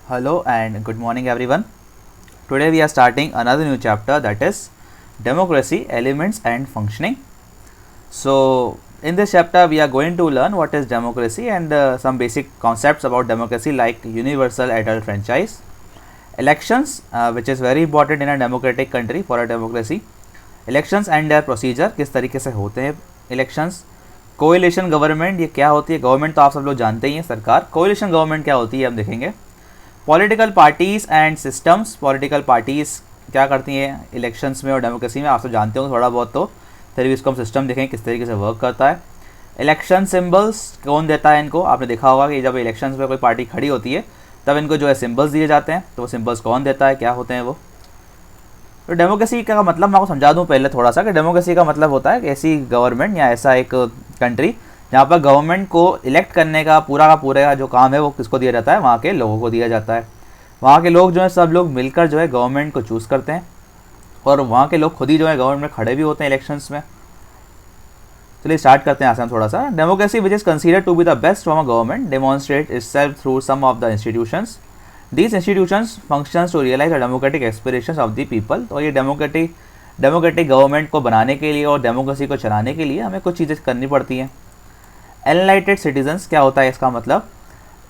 Hello and good morning everyone. Today we are starting another new chapter, that is democracy, elements and functioning. So in this chapter we are going to learn what is democracy and some basic concepts about democracy like universal adult franchise, elections which is very important in a democratic country for a democracy, elections and their procedure, किस तरीके से होते हैं elections, coalition government ये क्या होती है, government तो आप सब लोग जानते ही हैं सरकार, कोएलिशन गवर्नमेंट क्या होती है हम देखेंगे, political parties and systems, political parties क्या करती हैं इलेक्शंस में और डेमोक्रेसी में, आप सब जानते हो थोड़ा बहुत, तो फिर भी इसको हम सिस्टम देखेंगे किस तरीके से वर्क करता है। इलेक्शन सिंबल्स कौन देता है इनको, आपने देखा होगा कि जब इलेक्शंस में कोई पार्टी खड़ी होती है तब इनको जो है सिंबल्स दिए जाते हैं, तो वो सिंबल्स कौन देता है, क्या होते हैं वो। तो डेमोक्रेसी का मतलब मैं आपको समझा दूं पहले थोड़ा सा कि डेमोक्रेसी का मतलब होता है कि ऐसी गवर्नमेंट या ऐसा एक कंट्री जहाँ पर गवर्नमेंट को इलेक्ट करने का पूरा जो काम है वो किसको दिया जाता है, वहाँ के लोगों को दिया जाता है। वहाँ के लोग जो है सब लोग मिलकर जो है गवर्नमेंट को चूज़ करते हैं और वहाँ के लोग खुद ही जो है गवर्नमेंट में खड़े भी होते हैं इलेक्शंस में। चलिए स्टार्ट करते हैं आसान थोड़ा सा। Democracy which is considered to be the best form of government demonstrate itself through some of the institutions. These institutions functions to realise the democratic aspirations of the people. तो ये democratic government को बनाने के लिए और democracy को चलाने के लिए हमें कुछ चीज़ें करनी पड़ती हैं। एनलाइटेड सिटीजन्स क्या होता है इसका मतलब,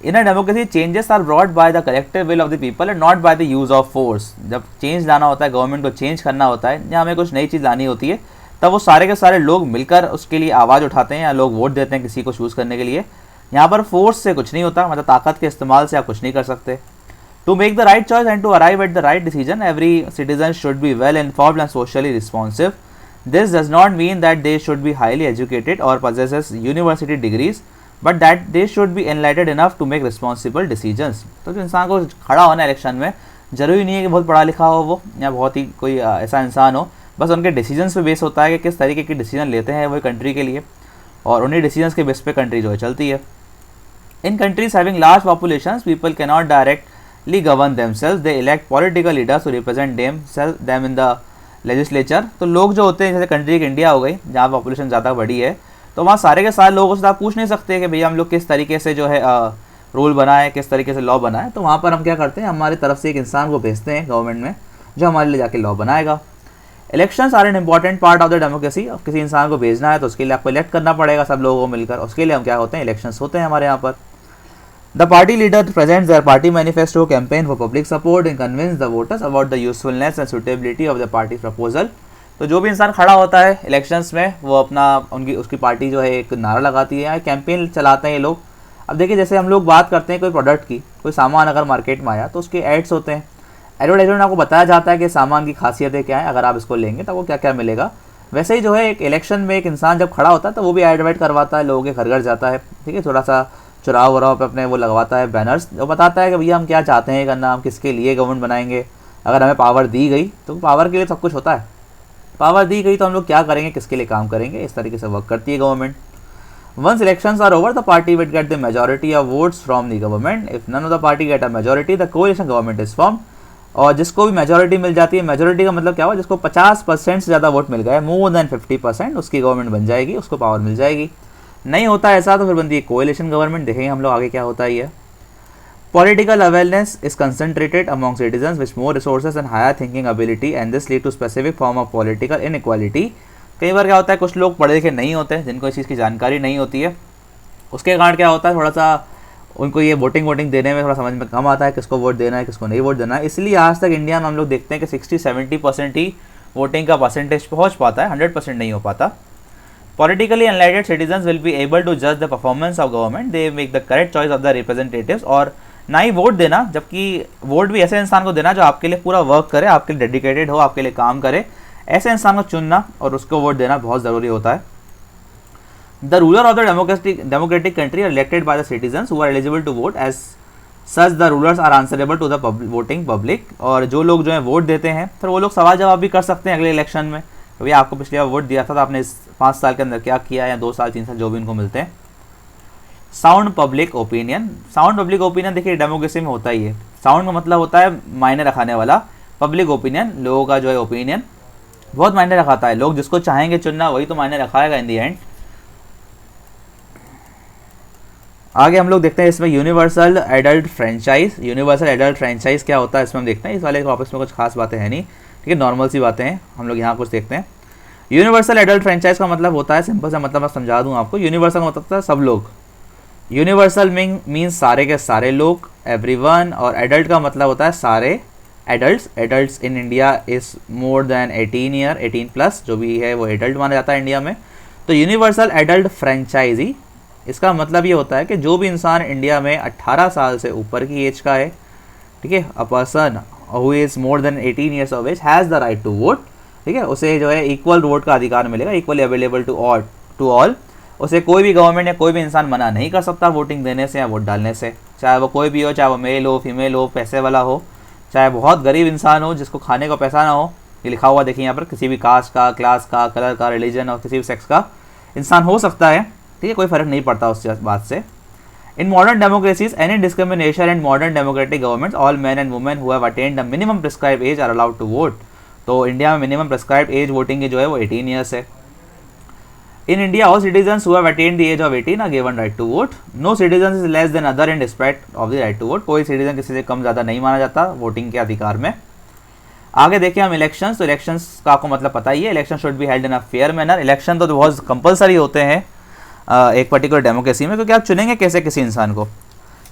in a democracy changes are brought by the collective will of the people and not by the use of force. जब चेंज लाना होता है, गवर्नमेंट को चेंज करना होता है या हमें कुछ नई चीज़ लानी होती है, तब वो सारे के सारे लोग मिलकर उसके लिए आवाज़ उठाते हैं या लोग वोट देते हैं किसी को चूज़ करने के लिए। यहाँ पर फोर्स से कुछ नहीं होता, मतलब ताकत के इस्तेमाल से आप कुछ नहीं कर सकते। To make the right choice and to arrive at the right decision every citizen should be well informed and socially responsive. This does not mean that they should be highly educated और possesses university degrees, but that they should be enlightened enough to make responsible decisions. तो जो इंसान को खड़ा होना election में ज़रूरी नहीं है कि बहुत पढ़ा लिखा हो वो या बहुत ही कोई ऐसा इंसान हो, बस उनके डिसीजंस पे बेस होता है कि किस तरीके के डिसीजन लेते हैं वो कंट्री के लिए, और उन्हीं डिसीजंस के बेस पे कंट्री जो है चलती है। In countries having large populations people can not directly govern themselves, they elect political leaders to represent them in the legislature. तो लोग जो होते हैं, जैसे कंट्री एक इंडिया हो गई जहाँ पॉपुलेशन ज़्यादा बड़ी है, तो वहाँ सारे के सारे लोगों से आप पूछ नहीं सकते कि भैया हम लोग किस तरीके से जो है रूल बनाए, किस तरीके से लॉ बनाए। तो वहाँ पर हम क्या करते हैं, हमारी तरफ से एक इंसान को भेजते हैं गवर्नमेंट में जो हमारे लिए जाके लॉ बनाएगा। Elections are an important part of the democracy. अब किसी इंसान को भेजना है तो उसके लिए आपको इलेक्ट करना पड़ेगा सब लोगों को मिलकर, उसके लिए हम क्या होते हैं, इलेक्शंस होते हैं हमारे यहाँ पर। The party leader presents there party manifesto campaign for public support and convince the voters about the usefulness and suitability of the party proposal. तो जो भी इंसान खड़ा होता है इलेक्शंस में वो अपना उसकी पार्टी जो है एक नारा लगाती है, कैंपेन चलाते हैं ये लोग। अब देखिए जैसे हम लोग बात करते हैं कोई प्रोडक्ट की, कोई सामान अगर मार्केट में आया तो उसके एड्स होते हैं, एडवर्टाइजमेंट आपको बताया जाता है कि सामान की खासियतें क्या है, अगर आप इसको लेंगे तो वो क्या क्या मिलेगा। वैसे ही जो है एक इलेक्शन में एक इंसान जब खड़ा होता है तो वो भी एडवर्टाइज करवाता है, लोगों के घर घर जाता है, ठीक है, थोड़ा सा चुराव वराव पे अपने वो लगवाता है बैनर्स, जो बताता है कि भैया हम क्या चाहते हैं करना, हम किसके लिए गवर्नमेंट बनाएंगे, अगर हमें पावर दी गई तो पावर के लिए सब कुछ होता है, पावर दी गई तो हम लोग क्या करेंगे, किसके लिए काम करेंगे, इस तरीके से वर्क करती है government. Once elections are over the party will get the majority of votes from the government. If none of the party get a majority the coalition government is form. और जिसको भी मेजॉरिटी मिल जाती है, majority का मतलब क्या हुआ, जिसको 50% से ज़्यादा वोट मिल गए, मोर देन 50%, उसकी गवर्नमेंट बन जाएगी, उसको पावर मिल जाएगी। नहीं होता ऐसा तो फिर बनती है कोएलिशन गवर्नमेंट। देखेंगे हम लोग आगे क्या होता है। Political awareness is concentrated among citizens with more resources and higher thinking ability and this lead to specific form of political inequality। कई बार क्या होता है, कुछ लोग पढ़े लिखे नहीं होते, जिनको इस चीज़ की जानकारी नहीं होती है, उसके कारण क्या होता है थोड़ा सा उनको ये वोटिंग देने में थोड़ा समझ में कम आता है, किसको वोट देना है किसको नहीं वोट देना है। इसलिए आज तक इंडिया में हम लोग देखते हैं कि 60-70% ही वोटिंग का परसेंटेज पहुँच पाता है, 100% नहीं हो पाता। Politically enlightened citizens will be able to judge the performance of government, they make the correct choice of the representatives। और ना ही वोट देना, जबकि वोट भी ऐसे इंसान को देना जो आपके लिए पूरा वर्क करे, आपके लिए डेडिकेटेड हो, आपके लिए काम करे, ऐसे इंसान को चुनना और उसको वोट देना बहुत ज़रूरी होता है। The ruler of the democratic country are elected by the citizens who are eligible to vote, as such the rulers are answerable to the voting public. और जो लोग जो है वोट देते हैं फिर वो लोग सवाल जवाब भी कर सकते हैं अगले इलेक्शन में, भैया आपको पिछली बार वोट दिया था तो आपने इस 5 साल के अंदर क्या किया, या 2 साल 3 साल जो भी इनको मिलते हैं। Sound public opinion, sound public opinion देखिए डेमोक्रेसी में होता ही है। साउंड का मतलब होता है मायने रखाने वाला, पब्लिक ओपिनियन लोगों का जो है ओपिनियन बहुत मायने रखाता है, लोग जिसको चाहेंगे चुनना वही तो मायने रखाएगा इन दी एंड। आगे हम लोग देखते हैं इसमें universal adult franchise. Universal adult franchise क्या होता है इसमें हम देखते हैं। इस वाले टॉपिक्स में कुछ खास बातें हैं नहीं, ठीक है, नॉर्मल सी बातें हैं, हम लोग यहाँ कुछ देखते हैं। यूनिवर्सल एडल्ट फ्रेंचाइज का मतलब होता है, सिंपल सा मतलब मैं समझा दूँ आपको। यूनिवर्सल का मतलब होता है सब लोग, यूनिवर्सल मीन्स सारे के सारे लोग, एवरीवन, और एडल्ट का मतलब होता है सारे adults. Adults in India is more than 18 year, 18 plus जो भी है वो एडल्ट माना जाता है इंडिया में। तो यूनिवर्सल एडल्ट फ्रेंचाइजी, इसका मतलब ये होता है कि जो भी इंसान इंडिया में 18 साल से ऊपर की एज का है, ठीक है, a person who is more than 18 years of age has the right to vote, ठीक है, उसे जो है इक्वल वोट का अधिकार मिलेगा, इक्वली अवेलेबल टू ऑल। उसे कोई भी गवर्नमेंट या कोई भी इंसान मना नहीं कर सकता वोटिंग देने से या वोट डालने से, चाहे वो कोई भी हो, चाहे वो मेल हो, फीमेल हो, पैसे वाला हो, चाहे बहुत गरीब इंसान हो जिसको खाने का पैसा ना हो। ये लिखा हुआ देखिए यहाँ पर, किसी भी कास्ट का, क्लास का, कलर का, रिलीजन और किसी भी सेक्स का इंसान हो सकता है, ठीक है, कोई फर्क नहीं पड़ता उस बात से। In modern democracies any discrimination and modern democratic governments all man and women who have attend the minimum prescribe age are allowed to vote. तो इंडिया में मिनिमम प्रिस्क्राइब एज वोटिंग की जो है वो 18 ईयर्स है। In India all citizens who have attend the age of 18 are given right to vote. No citizen is less than other in respect of the right to vote. कोई citizen किसी से कम ज़्यादा नहीं माना जाता वोटिंग के अधिकार में। आगे देखिए हम इलेक्शंस। तो इलेक्शंस का आपको मतलब पता ही है, election should be held in a fair manner. Election तो बहुत कंपलसरी होते हैं एक पर्टिकुलर डेमोक्रेसी में, क्योंकि आप चुनेंगे कैसे किसी इंसान को।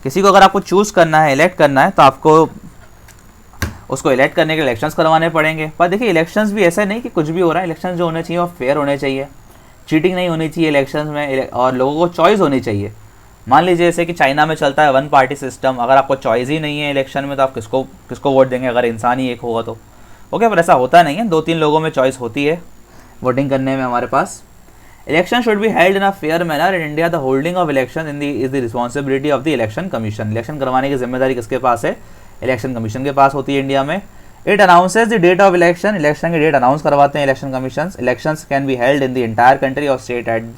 किसी को अगर आपको चूज़ करना है, इलेक्ट करना है, तो आपको उसको इलेक्ट करने के लिए इलेक्शंस करवाने पड़ेंगे। पर देखिए इलेक्शंस भी ऐसा नहीं कि कुछ भी हो रहा है, इलेक्शंस जो होने चाहिए वो फेयर होने चाहिए, चीटिंग नहीं होनी चाहिए इलेक्शंस में, और लोगों को चॉइस होनी चाहिए। मान लीजिए जैसे कि चाइना में चलता है 1 पार्टी सिस्टम, अगर आपको चॉइस ही नहीं है इलेक्शन में तो आप किसको वोट देंगे अगर इंसान ही एक होगा तो। ओके, पर ऐसा होता नहीं है, 2-3 लोगों में चॉइस होती है वोटिंग करने में हमारे पास। Election should be held in a fair manner in India. The holding of election is the responsibility of the election commission. Election करवाने की जिम्मेदारी किसके पास है? इलेक्शन कमीशन के पास होती है इंडिया में। It announces the date of election. Election की डेट अनाउंस करवाते हैं election commission. Elections can be held in the entire country और स्टेट एट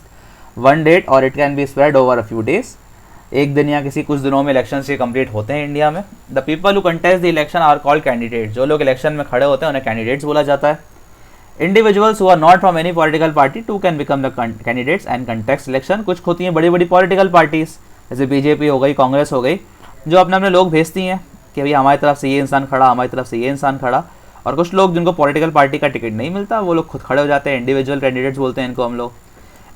वन डेट और it can be spread over a few days. एक दिन या किसी कुछ दिनों में इलेक्शन से कंप्लीट होते हैं इंडिया में। The people who contest the election are called candidate. जो लोग इलेक्शन में खड़े होते हैं उन्हें कैंडिडेट्स बोला जाता है। Individuals who are not from any political party too can become the candidates and contest election. कुछ होती हैं बड़ी बड़ी पॉलिटिकल पार्टीज, जैसे बीजेपी हो गई, कांग्रेस हो गई, जो अपने अपने लोग भेजती हैं कि भाई हमारी तरफ से ये इंसान खड़ा, हमारी तरफ से ये इंसान खड़ा। और कुछ लोग जिनको पॉलिटिकल पार्टी का टिकट नहीं मिलता वो लोग खुद खड़े हो जाते हैं, इंडिविजुअल कैंडिडेट्स बोलते हैं इनको हम लोग।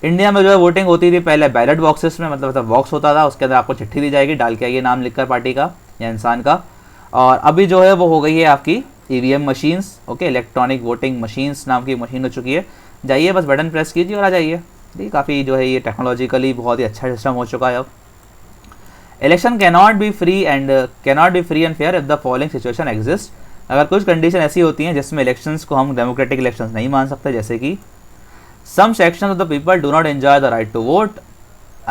इंडिया में जो है वोटिंग होती थी पहले बैलेट बॉक्सेस में, मतलब बॉक्स होता था, उसके अंदर आपको चिट्ठी दी जाएगी, डाल के आइए नाम लिखकर पार्टी का या इंसान का। और अभी जो है वो हो गई है आपकी EVM machines, okay, electronic voting machines नाम की मशीन हो चुकी है। जाइए बस बटन प्रेस कीजिए और आ जाइए। ठीक, काफ़ी जो है ये टेक्नोलॉजिकली बहुत ही अच्छा सिस्टम हो चुका है अब। Election cannot be free and fair if the following situation exist. अगर कुछ कंडीशन ऐसी होती हैं जिसमें इलेक्शंस को हम डेमोक्रेटिक इलेक्शंस नहीं मान सकते, जैसे कि some sections of the people do not enjoy the right to vote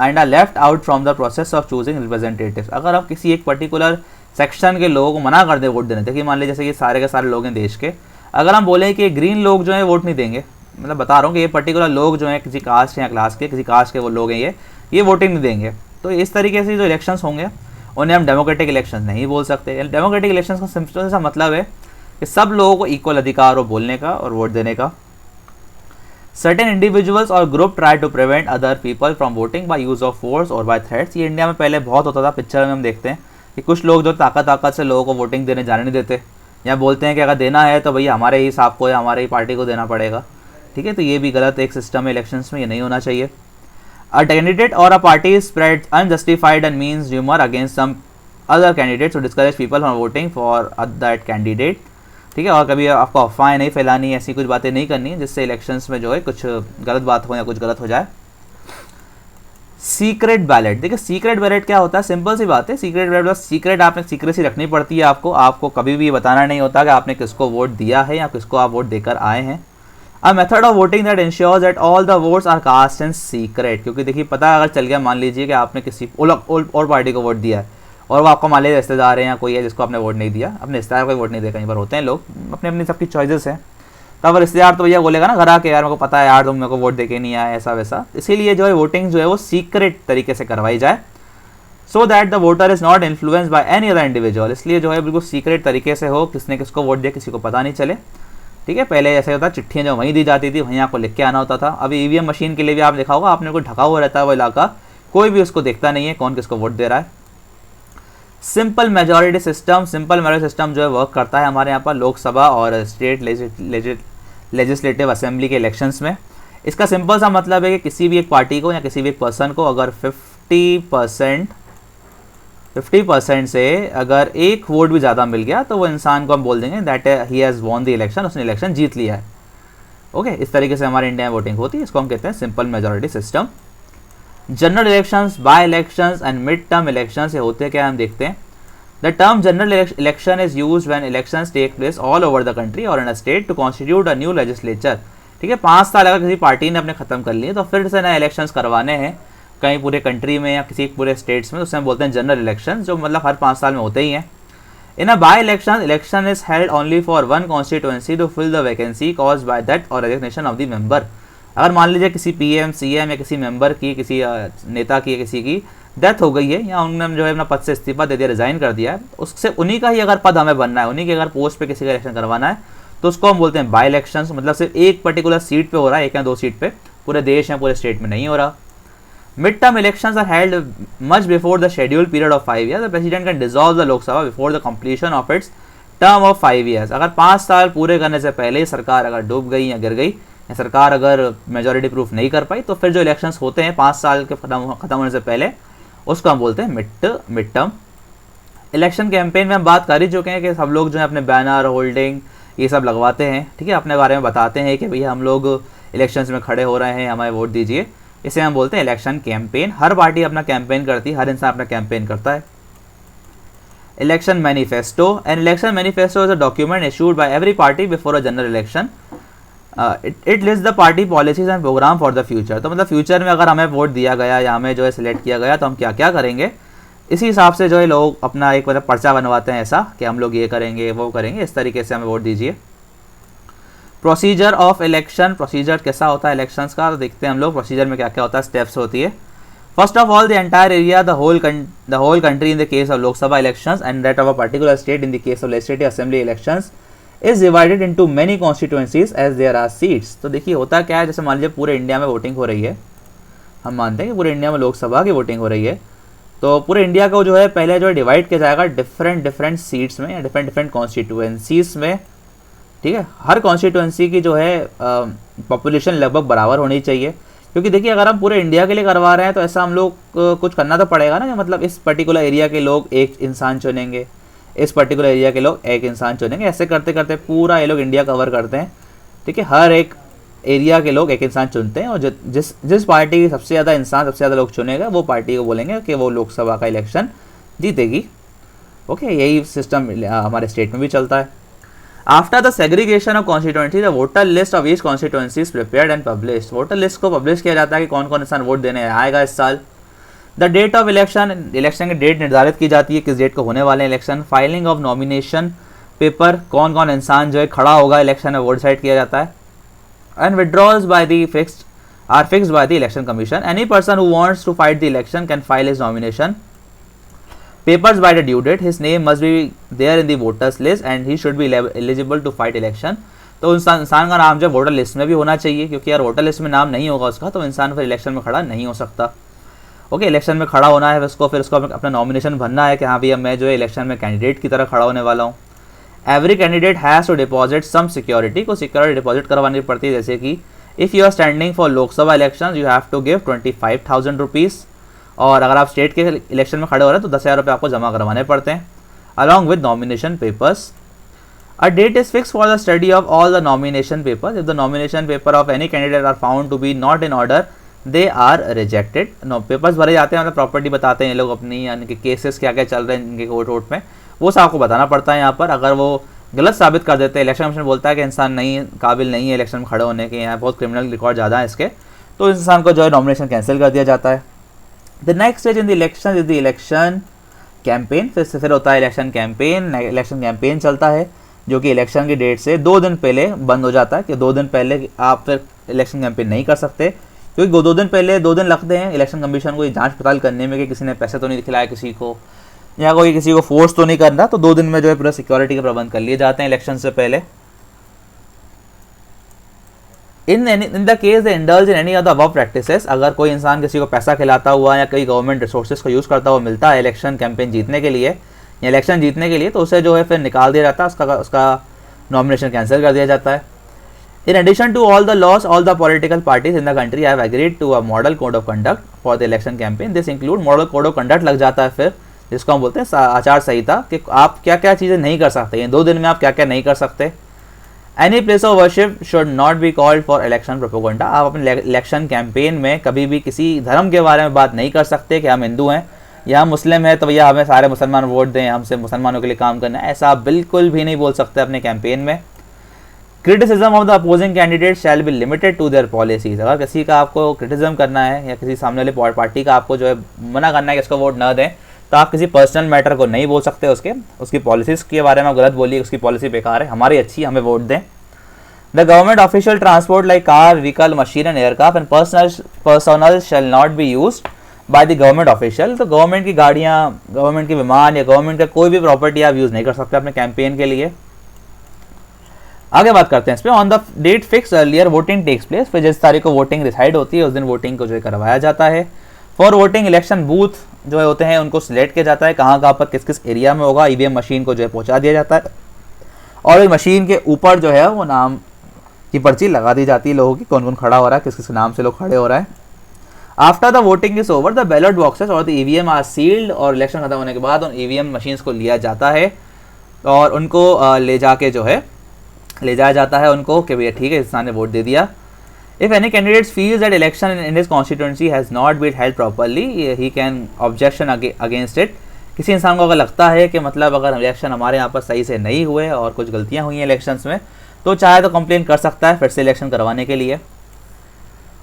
and are left out from the process of choosing representatives। अगर आप किसी एक पर्टिकुलर सेक्शन के लोगों को मना कर दे वोट देने, देखिए मान लीजिए जैसे कि सारे के सारे लोग हैं देश के, अगर हम बोलें कि ग्रीन लोग जो है वोट नहीं देंगे, मतलब बता रहा हूँ कि ये पर्टिकुलर लोग जो हैं किसी कास्ट या क्लास के, किसी कास्ट के वो लोग हैं, ये वोटिंग नहीं देंगे, तो इस तरीके से जो इलेक्शंस होंगे उन्हें हम डेमोक्रेटिक इलेक्शन नहीं बोल सकते। डेमोक्रेटिक इलेक्शन का सिंपल सा मतलब है कि सब लोगों को इक्वल अधिकार हो बोलने का और वोट देने का। Certain individuals और group try to prevent other people from voting by use of force or by threats। ये इंडिया में पहले बहुत होता था, पिक्चर में हम देखते हैं कि कुछ लोग जो ताकत से लोगों को वोटिंग देने जाने नहीं देते, या बोलते हैं कि अगर देना है तो भैया हमारे ही साहब को या हमारे ही पार्टी को देना पड़ेगा। ठीक है, तो ये भी गलत एक सिस्टम है इलेक्शंस में, ये नहीं होना चाहिए। A candidate or a party spreads unjustified and mean humor against some other candidates to discourage people from voting for that candidate। ठीक है, और कभी आपको अफवाहें नहीं फैलानी, ऐसी कुछ बातें नहीं करनी जिससे इलेक्शंस में जो है कुछ गलत बात हो या कुछ गलत हो जाए। Secret ballot. देखिए सीक्रेट बैलेट क्या होता है, सिंपल सी बात है। सीक्रेट बैलेट सीक्रेट आपने सीक्रेसी रखनी पड़ती है आपको कभी भी बताना नहीं होता कि आपने किसको वोट दिया है या किसको आप वोट देकर आए हैं। A method of voting that ensures that all the votes are cast in secret. क्योंकि देखिए पता अगर चल गया, मान लीजिए कि आपने किसी और पार्टी को वोट दिया है और वो आपको मान लीजिए रिश्तेदार हैं या कोई है जिसको आपने वोट नहीं दिया, अपने रिश्तेदार को वोट नहीं दिया, कहीं पर होते हैं लोग, अपने अपनी सबकी चॉइसेस हैं। तब रिश्तेदार तो भैया बोलेगा ना घर आके, यार मेरे को पता है यार तुम मेरे को वोट देके नहीं आया, ऐसा वैसा। इसीलिए जो है वोटिंग जो है वो सीक्रेट तरीके से करवाई जाए, so that the voter is not influenced by any other individual. इसलिए जो है बिल्कुल सीक्रेट तरीके से हो, किसने किसको वोट दिया किसी को पता नहीं चले। ठीक है, पहले ऐसे होता चिट्ठियाँ जो वहीं दी जाती थी वहीं आपको लिख के आना होता था। अभी ईवीएम मशीन के लिए भी आप देखा होगा, आपने कोई ढका हुआ रहता है वो इलाका कोई भी उसको देखता नहीं है कौन किसको वोट दे रहा है। सिंपल मेजॉरिटी सिस्टम जो है वर्क करता है हमारे यहाँ पर लोकसभा और स्टेट लेजिस्लेटिव असेंबली के इलेक्शंस में। इसका सिंपल सा मतलब है कि किसी भी एक पार्टी को या किसी भी एक पर्सन को अगर 50% से अगर एक वोट भी ज़्यादा मिल गया तो वो इंसान को हम बोल देंगे that he has won the election, उसने इलेक्शन जीत लिया है। ओके, इस तरीके से हमारे इंडिया में वोटिंग होती है, इसको हम कहते हैं simple majority system. General elections, by elections and mid term elections ये होते हैं क्या, हम देखते हैं। The term general election is used when elections take place all over the country और in a state to constitute a new legislature. ठीक है, 5 साल अगर किसी पार्टी ने अपने खत्म कर लिए तो फिर से नए इलेक्शंस करवाने हैं कहीं पूरे कंट्री में या किसी पूरे स्टेट्स में, तो उसे हम बोलते हैं जनरल इलेक्शन, जो मतलब हर 5 साल में होते ही हैं। In a by election is held only for one constituency to fill the vacancy caused by death or resignation of the member. अगर मान लीजिए किसी PM, CM या किसी मेंबर की, किसी नेता की, किसी की डेथ हो गई है या उन्होंने जो है अपना पद से इस्तीफा दे दिया, रिजाइन कर दिया है, उससे उन्हीं का ही अगर पद हमें बनना है, उन्हीं के अगर पोस्ट पे किसी का इलेक्शन करवाना है तो उसको हम बोलते हैं बाय इलेक्शंस। मतलब सिर्फ एक पर्टिकुलर सीट पे हो रहा है, 1 या 2 सीट पे, पूरे देश या पूरे स्टेट में नहीं हो रहा। Mid term elections are held much before the scheduled period of 5 years। The president can dissolve the Lok Sabha before the completion of its term of 5 years। अगर 5 साल पूरे करने से पहले सरकार अगर डूब गई या गिर गई या सरकार अगर मेजॉरिटी प्रूफ नहीं कर पाई तो फिर जो इलेक्शंस होते हैं 5 साल के खत्म होने से पहले, उसको हम बोलते हैं मिड टर्म इलेक्शन। कैंपेन में हम बात कर ही चुके हैं कि सब लोग जो है अपने बैनर, होल्डिंग ये सब लगवाते हैं, ठीक है, अपने बारे में बताते हैं कि भैया हम लोग इलेक्शंस में खड़े हो रहे हैं, हमें वोट दीजिए। इसे हम बोलते हैं इलेक्शन कैंपेन। हर पार्टी अपना कैंपेन करती है, हर इंसान अपना कैंपेन करता है। Election manifesto. An election manifesto is a document issued by every party before a general election. It list the party policies and program for the future. तो मतलब फ्यूचर में अगर हमें वोट दिया गया या हमें जो है सिलेक्ट किया गया तो हम क्या क्या करेंगे, इसी हिसाब से जो है लोग अपना एक मतलब पर्चा बनवाते हैं ऐसा कि हम लोग ये करेंगे वो करेंगे, इस तरीके से हमें वोट दीजिए। Procedure of election. प्रोसीजर कैसा होता है इलेक्शंस का, तो देखते हैं हम लोग प्रोसीजर में क्या क्या होता है, स्टेप्स होती है। First of all the entire area, the whole country in the case of Lok Sabha elections and that of a particular state in the case of legislative assembly elections is divided into many constituencies as there are seats. तो देखिए होता क्या है, जैसे मान लीजिए पूरे India में वोटिंग हो रही है, हम मानते हैं कि पूरे इंडिया में लोकसभा की वोटिंग हो रही है, तो पूरे इंडिया को जो है पहले जो है डिवाइड किया जाएगा डिफरेंट सीट्स में या डिफरेंट कॉन्स्टिट्यूएंसीज में। ठीक है, हर कॉन्स्टिट्यूएंसी की जो है पॉपुलेशन लगभग बराबर होनी चाहिए, क्योंकि देखिए अगर हम पूरे इंडिया के लिए करवा रहे हैं तो ऐसा हम लोग कुछ करना तो पड़ेगा ना, कि मतलब इस पर्टिकुलर एरिया के लोग एक इंसान चुनेंगे, इस पर्टिकुलर एरिया के लोग एक इंसान चुनेंगे, ऐसे करते करते पूरा ये लोग इंडिया कवर करते हैं। ठीक है, हर एक एरिया के लोग एक इंसान चुनते हैं और जिस पार्टी की सबसे ज़्यादा इंसान, सबसे ज़्यादा लोग चुनेगा वो पार्टी को बोलेंगे कि वो लोकसभा का इलेक्शन जीतेगी। ओके, यही सिस्टम हमारे स्टेट में भी चलता है। After the segregation of constituency the voter list of each constituency is prepared and published. Voter list को पब्लिश किया जाता है कि कौन कौन इंसान वोट देने आएगा इस साल। The date of election, election की डेट निर्धारित की जाती है, किस डेट को होने वाले election. Filing of nomination paper, कौन कौन इंसान जो है खड़ा होगा इलेक्शन में, वो डिसाइड किया जाता है। And withdrawals by the fixed by the election commission. Any person who wants to fight the election can file his nomination papers by the due date. His name must be there in the voters list and he should be eligible to fight election. तो इंसान का नाम जो voter list में भी होना चाहिए, क्योंकि यार वोटर लिस्ट में नाम नहीं होगा उसका तो इंसान फिर इलेक्शन में खड़ा नहीं हो सकता। ओके, इलेक्शन में खड़ा होना है फिर उसको अपना नॉमिनेशन भरना है कि हाँ भैया मैं जो है इलेक्शन में कैंडिडेट की तरह खड़ा होने वाला हूँ। Every candidate has to deposit some security, को सिक्योरिटी डिपॉजिट करवानी पड़ती है, जैसे कि if you are standing for Lok Sabha election you have to give 25,000 rupees, और अगर आप स्टेट के इलेक्शन में खड़े हो रहे हैं तो 10,000 रुपये आपको जमा करवाने पड़ते हैं, along with nomination papers. A date is fix for the study of all the nomination papers. If the nomination paper of any candidate are found to be not in order they are rejected. Papers भरे जाते हैं, मतलब property बताते हैं ये लोग अपनी, यानी कि केसेस क्या क्या चल रहे हैं इनके कोर्ट में, वो सब आपको बताना पड़ता है यहाँ पर। अगर वो गलत साबित कर देते हैं, इलेक्शन कमीशन बोलता है कि इंसान नहीं काबिल नहीं है इलेक्शन में खड़े होने के, यहाँ बहुत क्रिमिनल रिकॉर्ड ज़्यादा है इसके, तो इस इंसान को जो है नॉमिनेशन कैंसिल कर दिया जाता है। The next stage in the election is the election campaign. फिर होता है इलेक्शन कैंपेन। इलेक्शन कैंपेन चलता है जो कि इलेक्शन की डेट से 2 दिन पहले बंद हो जाता है, कि 2 दिन पहले आप फिर इलेक्शन कैंपेन नहीं कर सकते, क्योंकि 2 दिन पहले 2 दिन लगते हैं इलेक्शन कमीशन को जांच पड़ताल करने में कि किसी ने पैसे तो नहीं खिलाया किसी को, या कोई किसी को फोर्स तो नहीं कर रहा, तो 2 दिन में जो है पूरा सिक्योरिटी के प्रबंध कर लिए जाते हैं इलेक्शन से पहले। इन the case they indulge in any of the above practices, अगर कोई इंसान किसी को पैसा खिलाता हुआ या कई गवर्नमेंट रिसोर्सेज को यूज़ करता हुआ मिलता है इलेक्शन कैंपेन जीतने के लिए या इलेक्शन जीतने के लिए, तो उसे जो है फिर निकाल दिया जाता है, उसका नॉमिनेशन कैंसिल कर दिया जाता है। In addition to all the laws, all the political parties in the country have agreed to a model code of conduct for the election campaign. This include model code of conduct लग जाता है फिर, जिसको हम बोलते हैं आचार संहिता, कि आप क्या क्या चीज़ें नहीं कर सकते, 2 दिन में आप क्या क्या नहीं कर सकते। Any place of worship should not be called for election propaganda. आप अपने इलेक्शन कैंपेन में कभी भी किसी धर्म के बारे में बात नहीं कर सकते कि हम हिंदू हैं या हम मुस्लिम हैं तो भैया हमें सारे मुसलमान वोट दें, हमसे मुसलमानों के लिए काम करना है, ऐसा आप बिल्कुल भी नहीं बोल सकते अपने कैंपेन में। Criticism of the opposing candidate shall be limited to their policies. अगर किसी का आपको क्रिटिसिज्म करना है या किसी सामने वाले पार्टी का आपको जो है मना करना है कि इसको वोट ना दें, तो आप किसी पर्सनल मैटर को नहीं बोल सकते, उसकी पॉलिसीज़ के बारे में आप गलत बोलिए, उसकी पॉलिसी बेकार है, हमारी अच्छी, हमें वोट दें। The government official transport like car, vehicle, machine and aircraft and personal shall not be used by the government official. तो गवर्नमेंट की गाड़ियाँ, गवर्नमेंट के विमान या गवर्नमेंट का कोई भी प्रॉपर्टी आप यूज़ नहीं कर सकते अपने कैंपेन के लिए। आगे बात करते हैं इस पर। On the date fix earlier voting takes place, फिर जिस तारीख को वोटिंग डिसाइड होती है उस दिन वोटिंग को जो है करवाया जाता है। फॉर वोटिंग इलेक्शन बूथ जो है होते हैं उनको सिलेक्ट किया जाता है, कहाँ कहाँ पर किस किस एरिया में होगा, ईवीएम मशीन को जो है पहुँचा दिया जाता है और इस मशीन के ऊपर जो है वो नाम की पर्ची लगा दी जाती है लोगों की, कौन कौन खड़ा हो रहा है, किस किस नाम से लोग खड़े हो रहा है। After the voting is over the ballot boxes और द ईवीएम आर सील्ड, और इलेक्शन खत्म होने के बाद उन ईवीएम मशीन्स को लिया जाता है और उनको ले जाया जाता है उनको कि भैया ठीक है इंसान ने वोट दे दिया। If any candidate feels that election in his constituency has not been held properly he can objection against it. किसी इंसान को अगर लगता है कि मतलब अगर इलेक्शन हमारे यहाँ पर सही से नहीं हुए और कुछ गलतियाँ हुई हैं इलेक्शंस में, तो चाहे तो कंप्लेन कर सकता है फिर से इलेक्शन करवाने के लिए।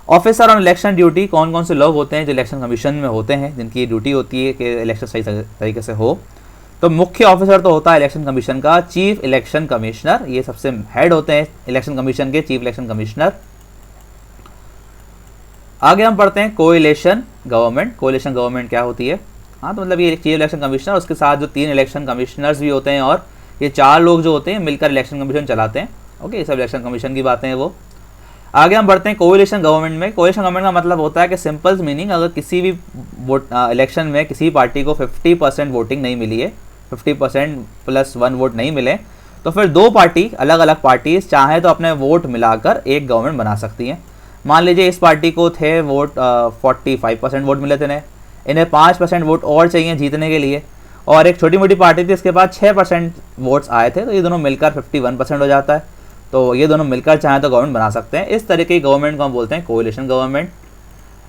ऑफिसर ऑन इलेक्शन ड्यूटी, कौन कौन से लोग होते हैं जो इलेक्शन कमीशन में होते हैं जिनकी ड्यूटी होती है कि इलेक्शन सही तरीके से हो। तो मुख्य ऑफिसर तो होता है इलेक्शन कमीशन का चीफ इलेक्शन कमिश्नर, ये सबसे हेड होते हैं इलेक्शन कमीशन के चीफ इलेक्शन कमिश्नर। आगे हम पढ़ते हैं कोएलिशन गवर्नमेंट। कोएलिशन गवर्नमेंट क्या होती है? हाँ, तो मतलब ये चीफ इलेक्शन कमिश्नर, उसके साथ जो 3 इलेक्शन कमिश्नर्स भी होते हैं और ये 4 लोग जो होते हैं मिलकर इलेक्शन कमीशन चलाते हैं। ओके, ये सब इलेक्शन कमीशन की बातें हैं वो। आगे हम बढ़ते हैं कोएलिशन गवर्नमेंट में। कोएलिशन गवर्नमेंट का मतलब होता है कि सिंपल मीनिंग, अगर किसी भी इलेक्शन में किसी पार्टी को 50% वोटिंग नहीं मिली है, 50% + 1 वोट नहीं मिले, तो फिर 2 पार्टी अलग अलग पार्टीज चाहे तो अपने वोट मिलाकर एक गवर्नमेंट बना सकती हैं। मान लीजिए इस पार्टी को थे वोट 45% वोट मिले थे इन्हें 5% वोट और चाहिए जीतने के लिए, और एक छोटी मोटी पार्टी थी इसके पास 6% वोट्स आए थे, तो ये दोनों मिलकर 51% हो जाता है। तो ये दोनों मिलकर चाहें तो गवर्नमेंट बना सकते हैं। इस तरीके की गवर्नमेंट को हम बोलते हैं कोएलिशन गवर्नमेंट।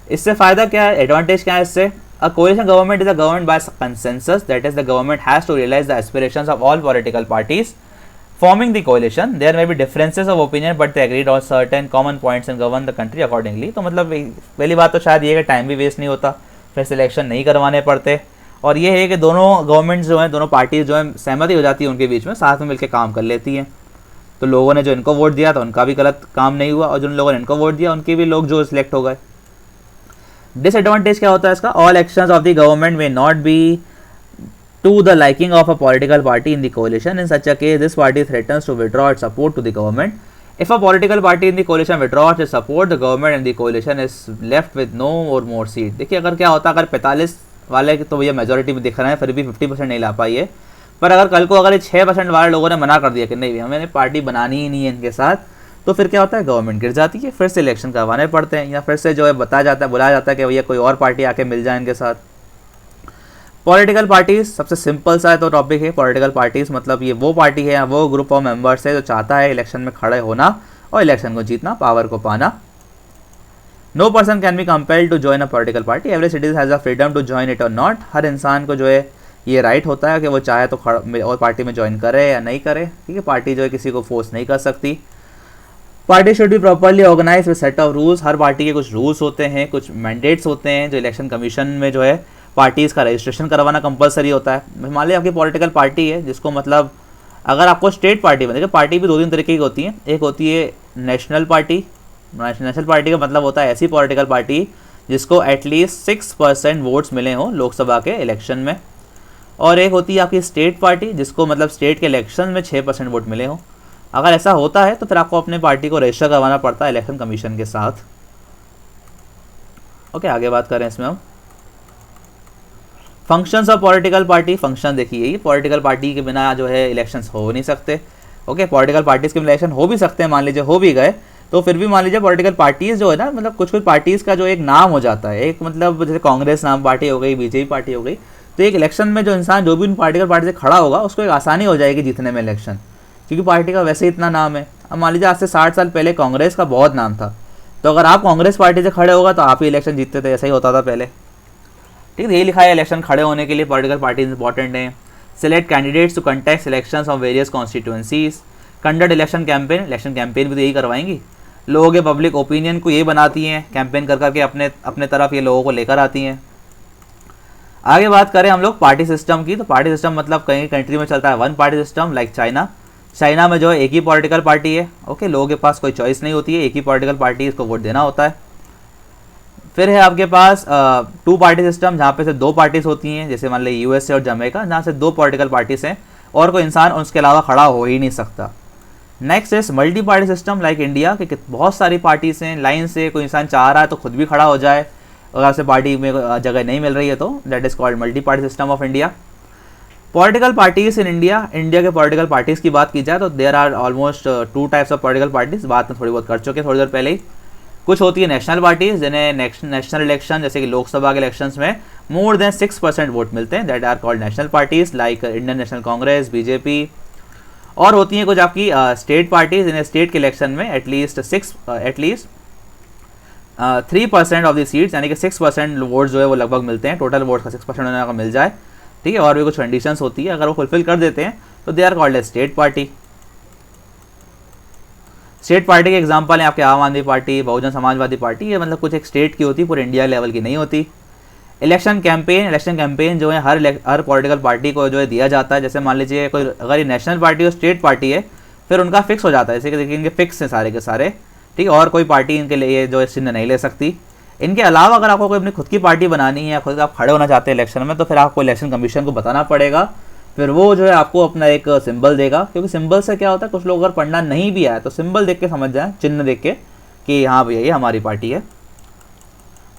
इससे फ़ायदा क्या है, एडवांटेज क्या है इससे? A coalition government is a government by consensus, that is the government has to realize the aspirations of all political parties forming the coalition. There may be differences of opinion but they agreed on certain common points and govern the country accordingly. तो मतलब पहली बात तो शायद ये कि time भी waste नहीं होता, फिर सिलेक्शन नहीं करवाने पड़ते, और ये है कि दोनों गवर्नमेंट जो हैं, दोनों पार्टीज जो हैं सहमति हो जाती है उनके बीच में, साथ में मिलकर काम कर लेती हैं। तो लोगों ने जो इनको वोट दिया तो उनका भी गलत काम नहीं हुआ, और जिन लोगों ने इनको वोट दिया उनके भी लोग जो सिलेक्ट हो गए। डिसएडवांटेज क्या होता है इसका? All actions of the government may not be to the liking of a political party in the coalition. In such a case this party threatens to withdraw its support to the government. If a political party in the coalition withdraws its support, the government and the coalition is left with no or more seat. देखिए अगर क्या होता है, अगर 45 वाले तो भैया majority में दिख रहे हैं फिर भी 50% नहीं ला पाई है, पर अगर कल को अगर 6% वाले लोगों ने मना कर दिया कि नहीं हमें पार्टी बनानी ही नहीं है इनके साथ, तो फिर क्या होता है, गवर्नमेंट गिर जाती है, फिर से इलेक्शन करवाने पड़ते हैं, या फिर से जो है बुलाया जाता है कि भैया कोई और पार्टी आके मिल जाए इनके साथ। पॉलिटिकल पार्टीज सबसे सिंपल सा है तो टॉपिक है। पॉलिटिकल पार्टीज मतलब ये वो पार्टी है या वो ग्रुप ऑफ मेंबर्स है जो चाहता है इलेक्शन में खड़े होना और इलेक्शन को जीतना, पावर को पाना। No person can be compelled to join a political party, every citizen has a freedom to join it और नॉट। हर इंसान को जो है ये राइट होता है कि वो चाहे तो और पार्टी में ज्वाइन करे या नहीं करे, ठीक है। पार्टी जो है किसी को फोर्स नहीं कर सकती। Party should be properly organise with set of rules. हर पार्टी के कुछ रूल्स होते हैं, कुछ मैंडेट्स होते हैं जो इलेक्शन कमीशन में जो है पार्टीज़ का रजिस्ट्रेशन करवाना कंपलसरी होता है। मान लीजिए आपकी पॉलिटिकल पार्टी है जिसको मतलब अगर आपको स्टेट पार्टी बनेगी, पार्टी भी 2-3 तरीके की होती है। एक होती है नेशनल पार्टी। नेशनल पार्टी का मतलब होता है ऐसी पॉलिटिकल पार्टी जिसको एटलीस्ट 6% वोट्स मिले हों लोकसभा के इलेक्शन में। और एक होती है आपकी स्टेट पार्टी जिसको मतलब स्टेट के इलेक्शन में 6% वोट मिले हों। अगर ऐसा होता है तो फिर आपको अपने पार्टी को रजिस्टर करवाना पड़ता है इलेक्शन कमीशन के साथ। ओके, आगे बात करें इसमें हम functions of political party. Function देखिए, यही पॉलिटिकल पार्टी के बिना जो है इलेक्शंस हो नहीं सकते। ओके, पॉलिटिकल पार्टीज़ के बिना इलेक्शन हो भी सकते हैं, मान लीजिए हो भी गए तो फिर भी मान लीजिए पॉलिटिकल पार्टीज़ जो है ना, मतलब कुछ कुछ पार्टीज़ का जो एक नाम हो जाता है, एक मतलब जैसे कांग्रेस नाम पार्टी हो गई, बीजेपी पार्टी हो गई, तो एक इलेक्शन में जो इंसान जो भी उन पॉलिटिकल पार्टी से खड़ा होगा उसको एक आसानी हो जाएगी जीतने में इलेक्शन, क्योंकि पार्टी का वैसे ही इतना नाम है। अब मान लीजिए आज से 60 साल पहले कांग्रेस का बहुत नाम था, तो अगर आप कांग्रेस पार्टी से खड़े होगा तो आप ही इलेक्शन जीतते थे, ऐसा ही होता था पहले। ठीक है, यही लिखा है इलेक्शन खड़े होने के लिए पॉलिटिकल पार्टीज इंपॉर्टेंट हैं। Select candidates to contest elections of various constituencies, conduct election campaign, election campaign भी तो यही करवाएंगी। लोगों के पब्लिक ओपिनियन को ये बनाती हैं, कैंपेन कर करके अपने तरफ ये लोगों को लेकर आती हैं। आगे बात करें हम लोग पार्टी सिस्टम की, तो पार्टी सिस्टम मतलब कहीं कंट्री में चलता है one party system, like China. China में जो है एक ही पॉलिटिकल पार्टी है। ओके, लोगों के पास कोई चॉइस नहीं होती है, एक ही पॉलिटिकल पार्टी इसको वोट देना होता है। फिर है आपके पास टू पार्टी सिस्टम, जहाँ पे से दो पार्टीज होती हैं, जैसे मान लीजिए यूएसए और जमैका, जहाँ से दो पॉलिटिकल पार्टीज हैं और कोई इंसान उसके अलावा खड़ा हो ही नहीं सकता। Next is multi party system, like India कि बहुत सारी पार्टीज हैं, लाइन से कोई इंसान चाह रहा है तो खुद भी खड़ा हो जाए, अगर आपसे पार्टी में जगह नहीं मिल रही है तो that is called multi party system of India. Political parties in India, India के पॉलिटिकल पार्टीज की बात की जाए तो there are almost two types of political parties, बात में थोड़ी बहुत कर चुके थोड़ी देर पहले ही। कुछ होती है नेशनल पार्टीज, जिन्हें नेशनल इलेक्शन जैसे कि लोकसभा के इलेक्शंस में मोर देन 6% वोट मिलते हैं, that are called national parties, like Indian National Congress, BJP. और होती हैं कुछ आपकी स्टेट पार्टीज, जिन्हें स्टेट के इलेक्शन में एटलीस्ट 3% ऑफ द सीट्स यानी कि 6% वोट जो है वो लगभग मिलते हैं, टोटल वोट का 6% उन्हें मिल जाए। ठीक है, और भी कुछ कंडीशंस होती है, अगर वो फुलफिल कर देते हैं तो they are called a state party. State party के एग्जांपल हैं आपके आम आदमी पार्टी, बहुजन समाजवादी पार्टी, ये मतलब कुछ एक स्टेट की होती है, पूरे इंडिया लेवल की नहीं होती। इलेक्शन कैंपेन जो है हर पॉलिटिकल पार्टी को जो है दिया जाता है। जैसे मान लीजिए कोई अगर ये नेशनल पार्टी और स्टेट पार्टी है फिर उनका फिक्स हो जाता है, जैसे कि देखिए इनके फिक्स हैं सारे के सारे। ठीक है, और कोई पार्टी इनके लिए जो है चिन्ह नहीं ले सकती। इनके अलावा अगर आपको कोई अपनी खुद की पार्टी बनानी है या खुद आप खड़े होना चाहते हैं इलेक्शन में, तो फिर आपको इलेक्शन कमीशन को बताना पड़ेगा, फिर वो जो है आपको अपना एक सिंबल देगा। क्योंकि सिंबल से क्या होता है, कुछ लोग अगर पढ़ना नहीं भी आया तो सिंबल देख के समझ जाए, चिन्ह देख के कि हाँ भैया ये हमारी पार्टी है।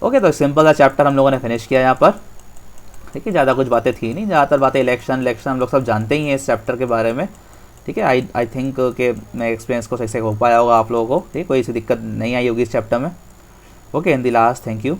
ओके, तो सिंपल सा चैप्टर हम लोगों ने फिनिश किया यहाँ पर। ठीक है, ज़्यादा कुछ बातें थी नहीं, ज़्यादातर बातें इलेक्शन हम लोग सब जानते ही हैं इस चैप्टर के बारे में। ठीक है, आई थिंक कि मैं एक्सपीरियंस को सही से हो पाया होगा आप लोगों को। ठीक है, कोई सी दिक्कत नहीं आई होगी इस चैप्टर में। Okay, in the last, thank you.